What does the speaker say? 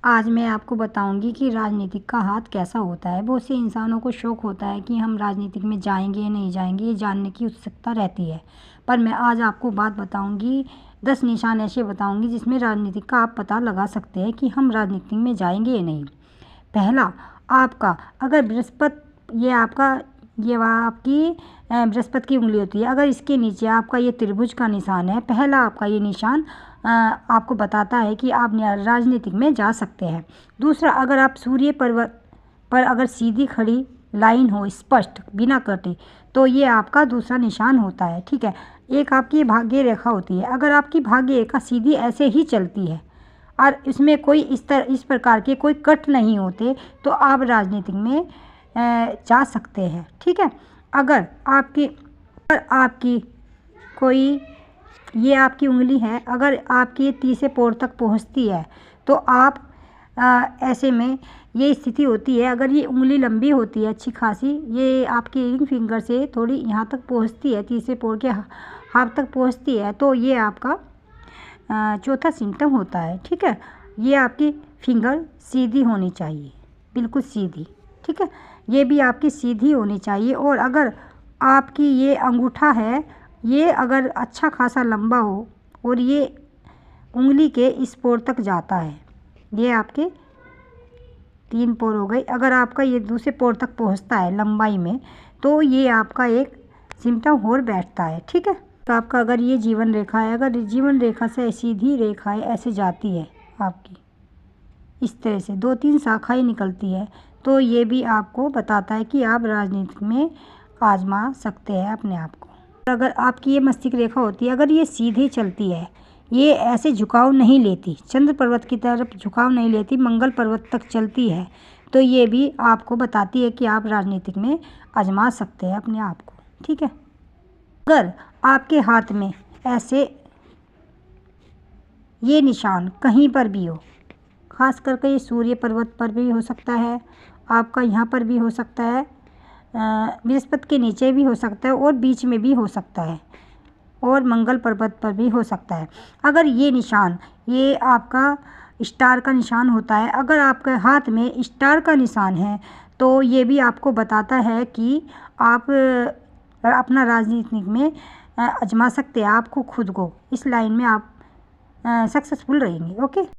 आज मैं आपको बताऊंगी कि राजनीतिक का हाथ कैसा होता है। बहुत से इंसानों को शौक होता है कि हम राजनीतिक में जाएंगे या नहीं जाएंगे, ये जानने की उत्सुकता रहती है। पर मैं आज आपको बात बताऊंगी, 10 निशान ऐसे बताऊंगी जिसमें राजनीतिक का आप पता लगा सकते हैं कि हम राजनीति में जाएंगे या नहीं। पहला, आपका अगर बृहस्पति, ये आपकी बृहस्पति की उंगली होती है, अगर इसके नीचे आपका ये त्रिभुज का निशान है, पहला आपका ये निशान आपको बताता है कि आप राजनीतिक में जा सकते हैं। दूसरा, अगर आप सूर्य पर्वत पर अगर सीधी खड़ी लाइन हो, स्पष्ट बिना कटे, तो ये आपका दूसरा निशान होता है। ठीक है। एक आपकी भाग्य रेखा होती है, अगर आपकी भाग्य रेखा सीधी ऐसे ही चलती है और इसमें कोई इस प्रकार के कोई कट नहीं होते, तो आप राजनीतिक में जा सकते हैं। ठीक है। अगर आपकी कोई, ये आपकी उंगली है, अगर आपकी तीसरे पोर तक पहुंचती है, तो आप ऐसे में ये स्थिति होती है, अगर ये उंगली लंबी होती है अच्छी खासी, ये आपकी रिंग फिंगर से थोड़ी यहाँ तक पहुंचती है, तीसरे पोर के हाथ तक पहुंचती है, तो ये आपका चौथा सिम्टम होता है। ठीक है। ये आपकी फिंगर सीधी होनी चाहिए, बिल्कुल सीधी। ठीक है। ये भी आपकी सीधी होनी चाहिए। और अगर आपकी ये अंगूठा है, ये अगर अच्छा खासा लंबा हो और ये उंगली के इस पोर तक जाता है, ये आपके 3 पोर हो गई। अगर आपका ये दूसरे पोर तक पहुंचता है लंबाई में, तो ये आपका एक सिम्टम और बैठता है। ठीक है। तो आपका अगर ये जीवन रेखा है, अगर जीवन रेखा से सीधी रेखाएं ऐसे जाती है आपकी, इस तरह से 2-3 शाखाएं निकलती है, तो ये भी आपको बताता है कि आप राजनीति में आजमा सकते हैं अपने आप को। अगर आपकी ये मस्तिष्क रेखा होती है, अगर ये सीधी चलती है, ये ऐसे झुकाव नहीं लेती, चंद्र पर्वत की तरफ झुकाव नहीं लेती, मंगल पर्वत तक चलती है, तो ये भी आपको बताती है कि आप राजनीतिक में आजमा सकते हैं अपने आप को। ठीक है। अगर आपके हाथ में ऐसे ये निशान कहीं पर भी हो, खास करके ये सूर्य पर्वत पर भी हो सकता है, आपका यहाँ पर भी हो सकता है, बृहस्पति के नीचे भी हो सकता है, और बीच में भी हो सकता है, और मंगल पर्वत पर भी हो सकता है। अगर ये निशान, ये आपका स्टार का निशान होता है, अगर आपके हाथ में स्टार का निशान है, तो ये भी आपको बताता है कि आप अपना राजनीतिक में आजमा सकते हैं आपको, खुद को इस लाइन में आप सक्सेसफुल रहेंगे। ओके।